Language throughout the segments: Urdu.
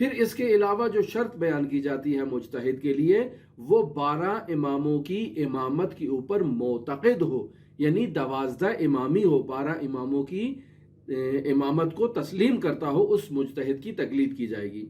پھر اس کے علاوہ جو شرط بیان کی جاتی ہے مجتہد کے لیے، وہ 12 اماموں کی امامت کے اوپر معتقد ہو، یعنی 12 امامی ہو، 12 اماموں کی امامت کو تسلیم کرتا ہو، اس مجتہد کی تقلید کی جائے گی۔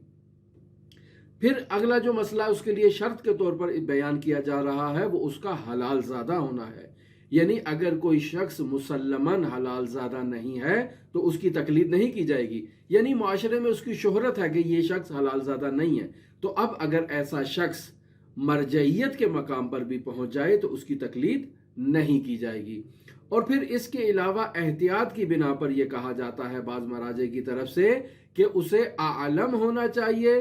پھر اگلا جو مسئلہ اس کے لیے شرط کے طور پر بیان کیا جا رہا ہے، وہ اس کا حلال زادہ ہونا ہے، یعنی اگر کوئی شخص مسلماً حلال زادہ نہیں ہے تو اس کی تقلید نہیں کی جائے گی، یعنی معاشرے میں اس کی شہرت ہے کہ یہ شخص حلال زادہ نہیں ہے، تو اب اگر ایسا شخص مرجعیت کے مقام پر بھی پہنچ جائے تو اس کی تقلید نہیں کی جائے گی۔ اور پھر اس کے علاوہ احتیاط کی بنا پر یہ کہا جاتا ہے بعض مراجع کی طرف سے کہ اسے عالم ہونا چاہیے،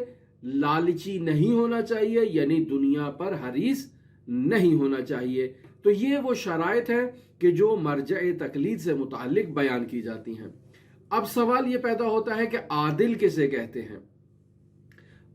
لالچی نہیں ہونا چاہیے، یعنی دنیا پر حریص نہیں ہونا چاہیے۔ تو یہ وہ شرائط ہیں کہ جو مرجع تقلید سے متعلق بیان کی جاتی ہیں۔ اب سوال یہ پیدا ہوتا ہے کہ عادل کسے کہتے ہیں؟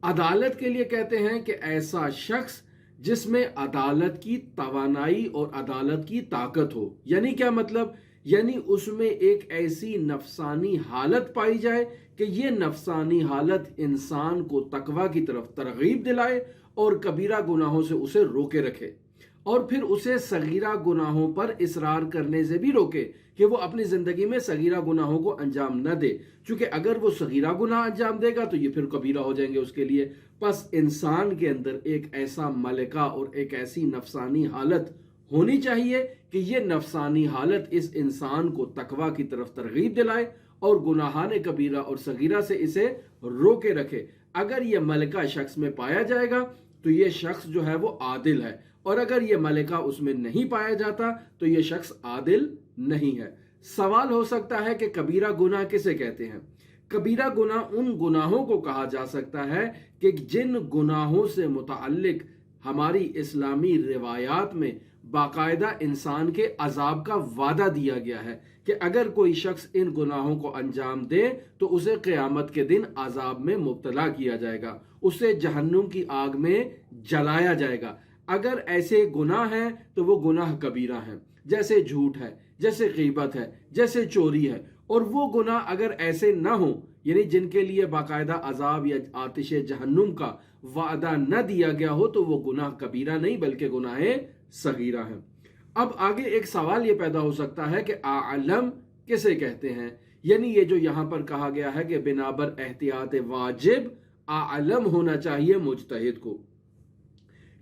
عدالت کے لیے کہتے ہیں کہ ایسا شخص جس میں عدالت کی توانائی اور عدالت کی طاقت ہو، یعنی کیا مطلب؟ یعنی اس میں ایک ایسی نفسانی حالت پائی جائے کہ یہ نفسانی حالت انسان کو تقوی کی طرف ترغیب دلائے اور کبیرہ گناہوں سے اسے روکے رکھے، اور پھر اسے صغیرہ گناہوں پر اصرار کرنے سے بھی روکے کہ وہ اپنی زندگی میں صغیرہ گناہوں کو انجام نہ دے، چونکہ اگر وہ صغیرہ گناہ انجام دے گا تو یہ پھر کبیرہ ہو جائیں گے اس کے لیے۔ پس انسان کے اندر ایک ایسا ملکہ اور ایک ایسی نفسانی حالت ہونی چاہیے کہ یہ نفسانی حالت اس انسان کو تقوی کی طرف ترغیب دلائے اور گناہان کبیرہ اور صغیرہ سے اسے روکے رکھے۔ اگر یہ ملکہ شخص میں پایا جائے گا تو یہ شخص جو ہے وہ عادل ہے، اور اگر یہ ملکہ اس میں نہیں پایا جاتا تو یہ شخص عادل نہیں ہے۔ سوال ہو سکتا ہے کہ کبیرہ گناہ کسے کہتے ہیں؟ کبیرہ گناہ ان گناہوں کو کہا جا سکتا ہے کہ جن گناہوں سے متعلق ہماری اسلامی روایات میں باقاعدہ انسان کے عذاب کا وعدہ دیا گیا ہے کہ اگر کوئی شخص ان گناہوں کو انجام دے تو اسے قیامت کے دن عذاب میں مبتلا کیا جائے گا، اسے جہنم کی آگ میں جلایا جائے گا۔ اگر ایسے گناہ ہیں تو وہ گناہ کبیرہ ہیں، جیسے جھوٹ ہے، جیسے غیبت ہے، جیسے چوری ہے۔ اور وہ گناہ اگر ایسے نہ ہوں، یعنی جن کے لیے باقاعدہ عذاب یا آتش جہنم کا وعدہ نہ دیا گیا ہو، تو وہ گناہ کبیرہ نہیں بلکہ گناہ صغیرہ ہیں۔ اب آگے ایک سوال یہ پیدا ہو سکتا ہے کہ عالم کسے کہتے ہیں؟ یعنی یہ جو یہاں پر کہا گیا ہے کہ بنابر احتیاط واجب عالم ہونا چاہیے مجتہد کو،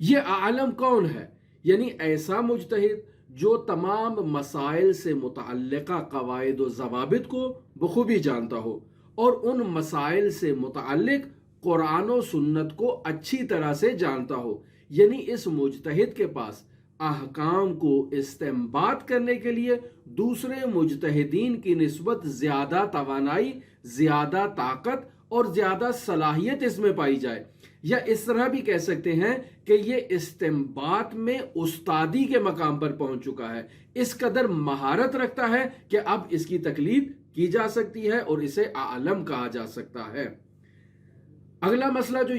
یہ عالم کون ہے؟ یعنی ایسا مجتہد جو تمام مسائل سے متعلقہ قواعد و ضوابط کو بخوبی جانتا ہو اور ان مسائل سے متعلق قرآن و سنت کو اچھی طرح سے جانتا ہو، یعنی اس مجتہد کے پاس احکام کو استنباط کرنے کے لیے دوسرے مجتہدین کی نسبت زیادہ توانائی، زیادہ طاقت اور زیادہ صلاحیت اس میں پائی جائے، یا اس طرح بھی کہہ سکتے ہیں کہ یہ استنباط میں استادی کے مقام پر پہنچ چکا ہے، اس قدر مہارت رکھتا ہے کہ اب اس کی تقلید کی جا سکتی ہے اور اسے عالم کہا جا سکتا ہے۔ اگلا مسئلہ جو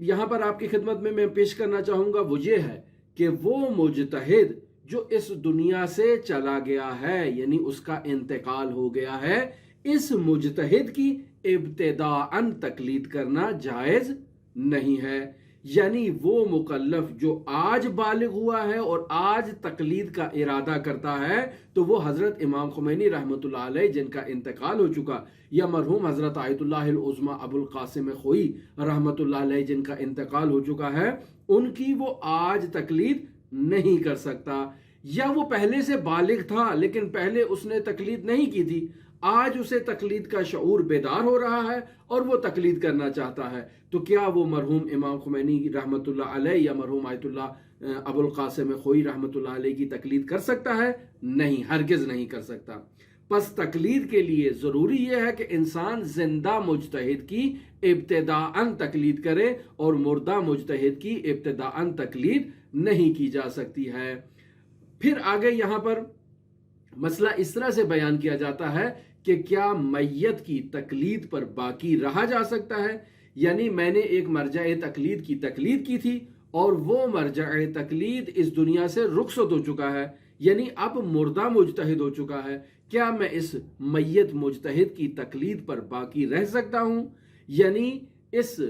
یہاں پر آپ کی خدمت میں پیش کرنا چاہوں گا وہ یہ ہے کہ وہ مجتہد جو اس دنیا سے چلا گیا ہے، یعنی اس کا انتقال ہو گیا ہے، اس مجتہد کی ابتداءً تقلید کرنا جائز نہیں ہے۔ یعنی وہ مکلف جو آج بالغ ہوا ہے اور آج تقلید کا ارادہ کرتا ہے تو وہ حضرت امام خمینی رحمۃ اللہ علیہ جن کا انتقال ہو چکا، یا مرحوم حضرت آیت اللہ العظمیٰ ابو القاسم خوئی رحمۃ اللہ علیہ جن کا انتقال ہو چکا ہے، ان کی وہ آج تقلید نہیں کر سکتا، یا وہ پہلے سے بالغ تھا لیکن پہلے اس نے تقلید نہیں کی تھی، آج اسے تقلید کا شعور بیدار ہو رہا ہے اور وہ تقلید کرنا چاہتا ہے، تو کیا وہ مرحوم امام خمینی رحمۃ اللہ علیہ یا مرحوم آیت اللہ ابو القاسم خوئی رحمۃ اللہ علیہ کی تقلید کر سکتا ہے؟ نہیں، ہرگز نہیں کر سکتا۔ پس تقلید کے لیے ضروری یہ ہے کہ انسان زندہ مجتہد کی ابتداءً تقلید کرے اور مردہ مجتہد کی ابتداءً تقلید نہیں کی جا سکتی ہے۔ پھر آگے یہاں پر مسئلہ اس طرح سے بیان کیا جاتا ہے کہ کیا میت کی تقلید پر باقی رہا جا سکتا ہے؟ یعنی میں نے ایک مرجع تقلید کی تقلید کی تھی اور وہ مرجع تقلید اس دنیا سے رخصت ہو چکا ہے، یعنی اب مردہ مجتہد ہو چکا ہے، کیا میں اس میت مجتہد کی تقلید پر باقی رہ سکتا ہوں؟ یعنی اس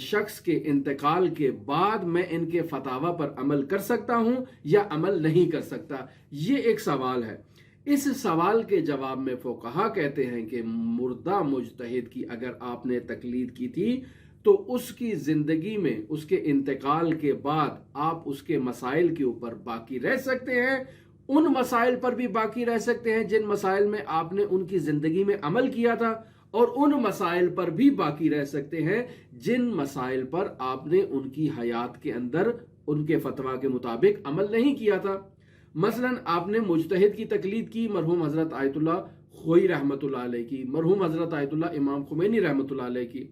شخص کے انتقال کے بعد میں ان کے فتاوا پر عمل کر سکتا ہوں یا عمل نہیں کر سکتا؟ یہ ایک سوال ہے۔ اس سوال کے جواب میں فقہا کہتے ہیں کہ مردہ مجتہد کی اگر آپ نے تقلید کی تھی تو اس کی زندگی میں، اس کے انتقال کے بعد آپ اس کے مسائل کے اوپر باقی رہ سکتے ہیں، ان مسائل پر بھی باقی رہ سکتے ہیں جن مسائل میں آپ نے ان کی زندگی میں عمل کیا تھا، اور ان مسائل پر بھی باقی رہ سکتے ہیں جن مسائل پر آپ نے ان کی حیات کے اندر ان کے فتویٰ کے مطابق عمل نہیں کیا تھا۔ مثلا آپ نے مجتہد کی تقلید کی، مرحوم حضرت آیت اللہ خوئی رحمۃ اللہ علیہ کی، مرحوم حضرت آیت اللہ امام خمینی رحمۃ اللہ علیہ کی،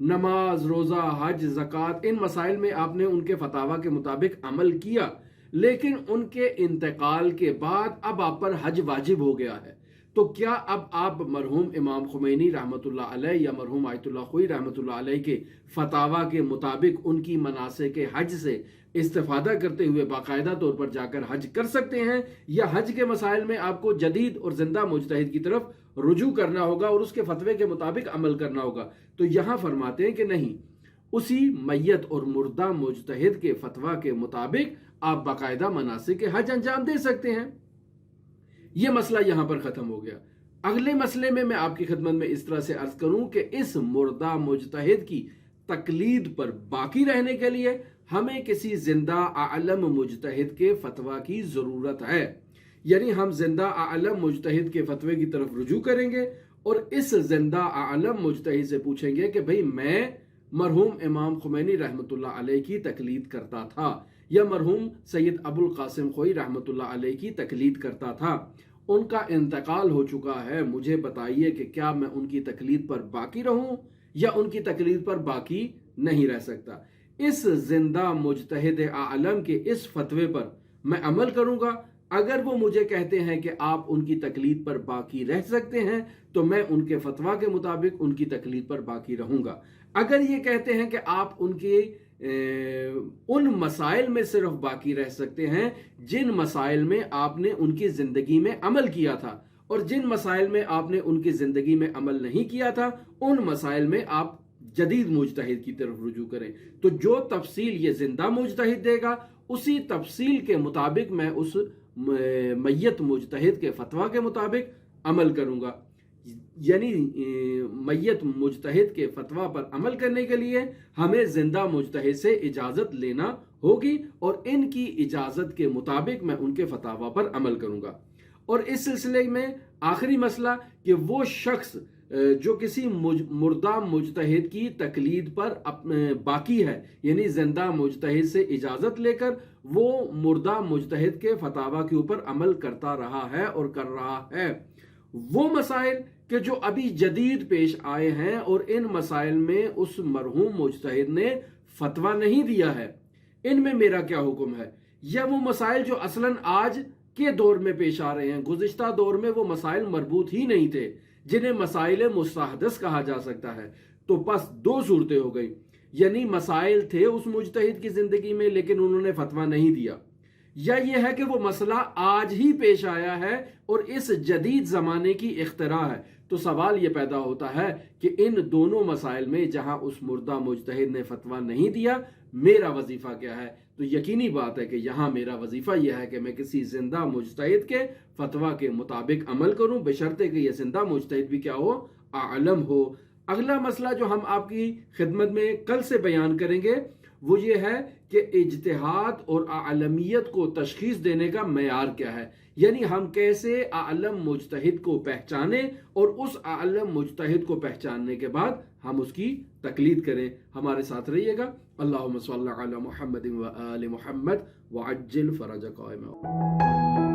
نماز، روزہ، حج، زکوٰۃ، ان مسائل میں آپ نے ان کے فتاویٰ کے مطابق عمل کیا، لیکن ان کے انتقال کے بعد اب آپ پر حج واجب ہو گیا ہے، تو کیا اب آپ مرحوم امام خمینی رحمۃ اللہ علیہ یا مرحوم آیت اللہ خوئی رحمۃ اللہ علیہ کے فتاویٰ کے مطابق ان کی مناسک حج سے استفادہ کرتے ہوئے باقاعدہ طور پر جا کر حج کر سکتے ہیں، یا حج کے مسائل میں آپ کو جدید اور زندہ مجتہد کی طرف رجوع کرنا ہوگا اور اس کے فتوے کے مطابق عمل کرنا ہوگا؟ تو یہاں فرماتے ہیں کہ نہیں، اسی میت اور مردہ مجتہد کے فتویٰ کے مطابق آپ باقاعدہ مناسک حج انجام دے سکتے ہیں۔ یہ مسئلہ یہاں پر ختم ہو گیا۔ اگلے مسئلے میں آپ کی خدمت میں اس طرح سے عرض کروں کہ اس مردہ مجتہد کی تقلید پر باقی رہنے کے لیے ہمیں کسی زندہ عالم مجتہد کے فتویٰ کی ضرورت ہے، یعنی ہم زندہ عالم مجتہد کے فتوے کی طرف رجوع کریں گے اور اس زندہ عالم مجتہد سے پوچھیں گے کہ بھئی میں مرحوم امام خمینی رحمۃ اللہ علیہ کی تقلید کرتا تھا، یا مرحوم سید ابو القاسم خوئی رحمۃ اللہ علیہ کی تقلید کرتا تھا، ان کا انتقال ہو چکا ہے، مجھے بتائیے کہ کیا میں ان کی تقلید پر باقی رہوں یا ان کی تقلید پر باقی نہیں رہ سکتا؟ اس زندہ مجتہد عالم کے اس فتوے پر میں عمل کروں گا۔ اگر وہ مجھے کہتے ہیں کہ آپ ان کی تقلید پر باقی رہ سکتے ہیں تو میں ان کے فتویٰ کے مطابق ان کی تقلید پر باقی رہوں گا۔ اگر یہ کہتے ہیں کہ آپ ان مسائل میں صرف باقی رہ سکتے ہیں جن مسائل میں آپ نے ان کی زندگی میں عمل کیا تھا، اور جن مسائل میں آپ نے ان کی زندگی میں عمل نہیں کیا تھا ان مسائل میں آپ جدید مجتہد کی طرف رجوع کریں، تو جو تفصیل یہ زندہ مجتہد دے گا اسی تفصیل کے مطابق میں اس میت مجتہد کے فتویٰ کے مطابق عمل کروں گا۔ یعنی میت مجتہد کے فتویٰ پر عمل کرنے کے لیے ہمیں زندہ مجتہد سے اجازت لینا ہوگی، اور ان کی اجازت کے مطابق میں ان کے فتاویٰ پر عمل کروں گا۔ اور اس سلسلے میں آخری مسئلہ کہ وہ شخص جو کسی مردہ مجتہد کی تقلید پر باقی ہے، یعنی زندہ مجتہد سے اجازت لے کر وہ مردہ مجتہد کے فتاویٰ کے اوپر عمل کرتا رہا ہے اور کر رہا ہے، وہ مسائل کہ جو ابھی جدید پیش آئے ہیں اور ان مسائل میں اس مرحوم مجتہد نے فتویٰ نہیں دیا ہے، ان میں میرا کیا حکم ہے؟ یا وہ مسائل جو اصلاً آج کے دور میں پیش آ رہے ہیں، گزشتہ دور میں وہ مسائل مربوط ہی نہیں تھے جنہیں مسائل مستحدث کہا جا سکتا ہے، تو بس دو صورتیں ہو گئی، یعنی مسائل تھے اس مجتہد کی زندگی میں لیکن انہوں نے فتویٰ نہیں دیا، یا یہ ہے کہ وہ مسئلہ آج ہی پیش آیا ہے اور اس جدید زمانے کی اختراع ہے۔ تو سوال یہ پیدا ہوتا ہے کہ ان دونوں مسائل میں جہاں اس مردہ مجتہد نے فتویٰ نہیں دیا، میرا وظیفہ کیا ہے؟ تو یقینی بات ہے کہ یہاں میرا وظیفہ یہ ہے کہ میں کسی زندہ مجتہد کے فتویٰ کے مطابق عمل کروں، بشرطے کہ یہ زندہ مجتہد بھی کیا ہو؟ عالم ہو۔ اگلا مسئلہ جو ہم آپ کی خدمت میں کل سے بیان کریں گے وہ یہ ہے کہ اجتہاد اور عالمیت کو تشخیص دینے کا معیار کیا ہے، یعنی ہم کیسے عالم مجتہد کو پہچانیں اور اس عالم مجتہد کو پہچاننے کے بعد ہم اس کی تقلید کریں۔ ہمارے ساتھ رہیے گا۔ اللہم صلی علی محمد و آل محمد وعجل فرج قائمہ۔